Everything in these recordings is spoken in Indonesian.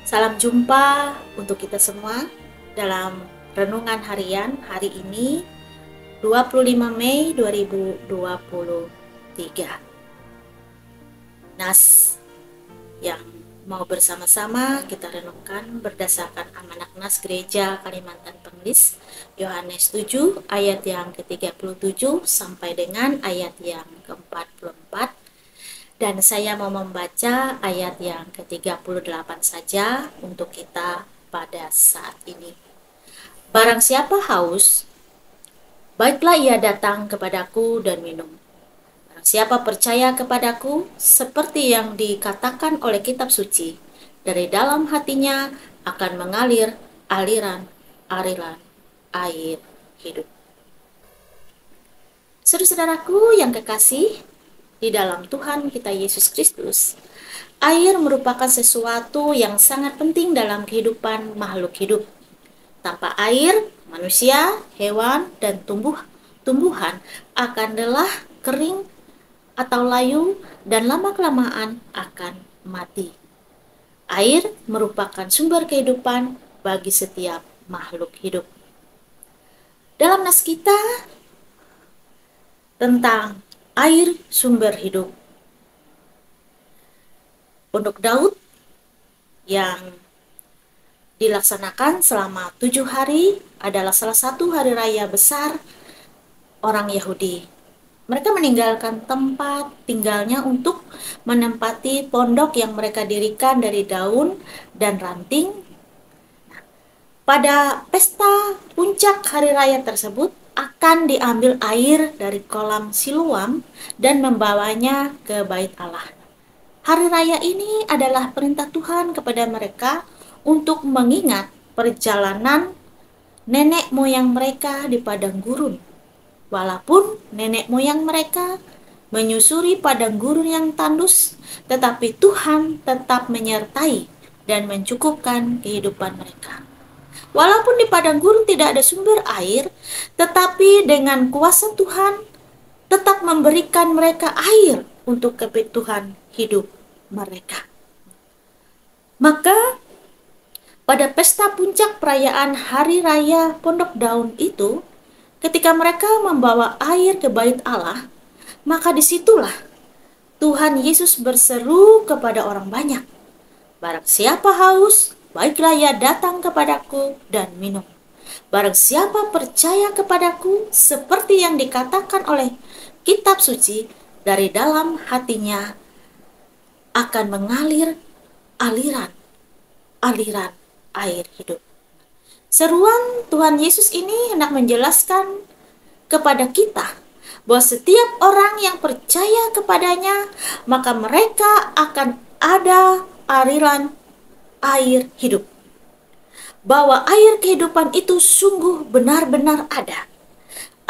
Salam jumpa untuk kita semua dalam renungan harian hari ini 25 Mei 2023. Nas yang mau bersama-sama kita renungkan berdasarkan Almanak Nas Gereja Kalimantan Pengelis Yohanes 7 ayat yang ke-37 sampai dengan ayat yang ke-44. Dan saya mau membaca ayat yang ke-38 saja untuk kita pada saat ini. Barang siapa haus, baiklah ia datang kepadaku dan minum. Barang siapa percaya kepadaku, seperti yang dikatakan oleh kitab suci, dari dalam hatinya akan mengalir aliran air hidup. Saudara-saudaraku yang kekasih, di dalam Tuhan kita Yesus Kristus, air merupakan sesuatu yang sangat penting dalam kehidupan makhluk hidup. Tanpa air, manusia, hewan, dan tumbuhan akan lelah, kering, atau layu, dan lama-kelamaan akan mati. Air merupakan sumber kehidupan bagi setiap makhluk hidup. Dalam nas kita tentang air sumber hidup, Pondok Daud yang dilaksanakan selama 7 hari adalah salah satu hari raya besar orang Yahudi. Mereka meninggalkan tempat tinggalnya untuk menempati pondok yang mereka dirikan dari daun dan ranting. Pada pesta puncak hari raya tersebut akan diambil air dari kolam Siloam dan membawanya ke Bait Allah. Hari raya ini adalah perintah Tuhan kepada mereka untuk mengingat perjalanan nenek moyang mereka di padang gurun. Walaupun nenek moyang mereka menyusuri padang gurun yang tandus, tetapi Tuhan tetap menyertai dan mencukupkan kehidupan mereka. Walaupun di padang gurun tidak ada sumber air, tetapi dengan kuasa Tuhan tetap memberikan mereka air untuk kebutuhan hidup mereka. Maka pada pesta puncak perayaan Hari Raya Pondok Daun itu, ketika mereka membawa air ke Bait Allah, maka disitulah Tuhan Yesus berseru kepada orang banyak, barang siapa haus, baiklah ia datang kepadaku dan minum. Barang siapa percaya kepadaku, seperti yang dikatakan oleh kitab suci, dari dalam hatinya akan mengalir aliran air hidup. Seruan Tuhan Yesus ini hendak menjelaskan kepada kita bahwa setiap orang yang percaya kepadanya, maka mereka akan ada aliran air hidup. Bahwa air kehidupan itu sungguh benar-benar ada.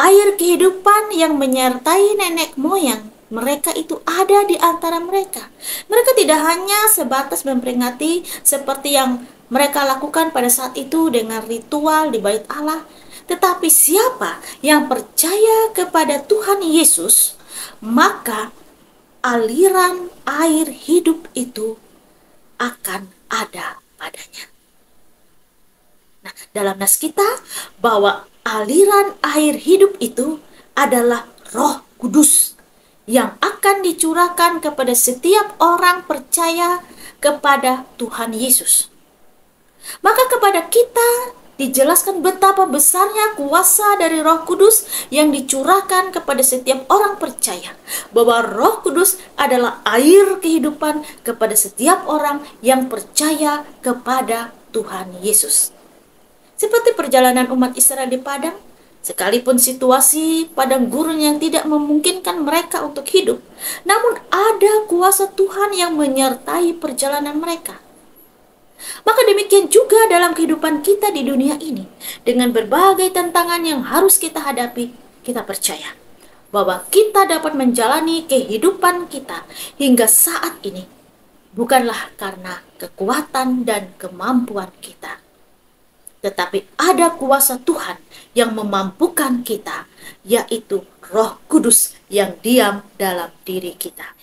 Air kehidupan yang menyertai nenek moyang mereka itu ada di antara mereka. Mereka tidak hanya sebatas memperingati seperti yang mereka lakukan pada saat itu dengan ritual di Bait Allah, tetapi siapa yang percaya kepada Tuhan Yesus, maka aliran air hidup itu akan ada padanya. Nah, dalam nas kita bahwa aliran air hidup itu adalah Roh Kudus yang akan dicurahkan kepada setiap orang percaya kepada Tuhan Yesus. Maka kepada kita dijelaskan betapa besarnya kuasa dari Roh Kudus yang dicurahkan kepada setiap orang percaya, bahwa Roh Kudus adalah air kehidupan kepada setiap orang yang percaya kepada Tuhan Yesus. Seperti perjalanan umat Israel di padang, sekalipun situasi padang gurun yang tidak memungkinkan mereka untuk hidup, namun ada kuasa Tuhan yang menyertai perjalanan mereka. Maka demikian juga dalam kehidupan kita di dunia ini, dengan berbagai tantangan yang harus kita hadapi, kita percaya bahwa kita dapat menjalani kehidupan kita hingga saat ini bukanlah karena kekuatan dan kemampuan kita, tetapi ada kuasa Tuhan yang memampukan kita, yaitu Roh Kudus yang diam dalam diri kita.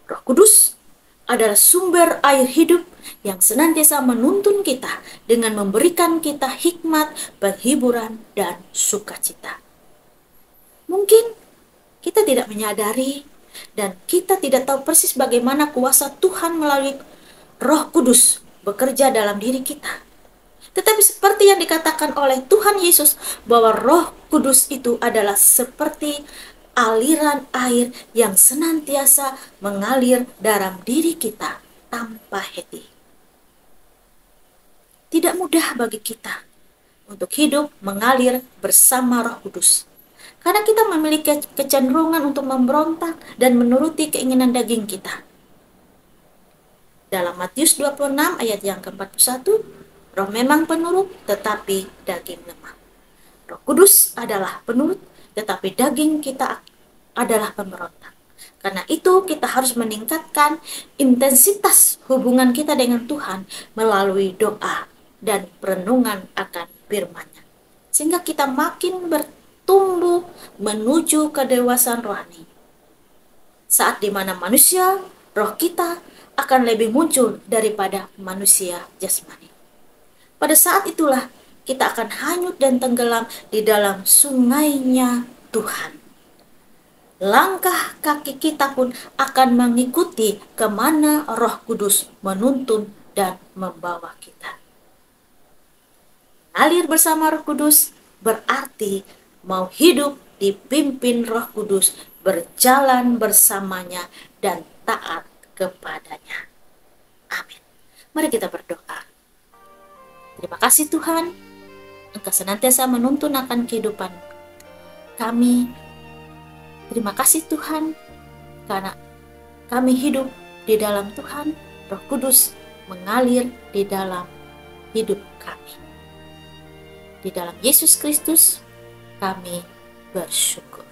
Roh Kudus adalah sumber air hidup yang senantiasa menuntun kita dengan memberikan kita hikmat, penghiburan, dan sukacita. Mungkin kita tidak menyadari dan kita tidak tahu persis bagaimana kuasa Tuhan melalui Roh Kudus bekerja dalam diri kita. Tetapi seperti yang dikatakan oleh Tuhan Yesus, bahwa Roh Kudus itu adalah seperti aliran air yang senantiasa mengalir dalam diri kita tanpa henti. Tidak mudah bagi kita untuk hidup mengalir bersama Roh Kudus, karena kita memiliki kecenderungan untuk memberontak dan menuruti keinginan daging kita. Dalam Matius 26 ayat yang ke-41, roh memang penurut, tetapi daging lemah. Roh Kudus adalah penurut, tetapi daging kita adalah pemberontak. Karena itu kita harus meningkatkan intensitas hubungan kita dengan Tuhan melalui doa dan perenungan akan firman-Nya. Sehingga kita makin bertumbuh menuju kedewasaan rohani. Saat dimana manusia, roh kita akan lebih muncul daripada manusia jasmani. Pada saat itulah kita akan hanyut dan tenggelam di dalam sungainya Tuhan. Langkah kaki kita pun akan mengikuti kemana Roh Kudus menuntun dan membawa kita. Alir bersama Roh Kudus berarti mau hidup dipimpin Roh Kudus, berjalan bersamanya, dan taat kepadanya. Amin. Mari kita berdoa. Terima kasih Tuhan, Engkau senantiasa menuntun akan kehidupan kami. Terima kasih Tuhan, karena kami hidup di dalam Tuhan, Roh Kudus mengalir di dalam hidup kami. Di dalam Yesus Kristus kami bersyukur.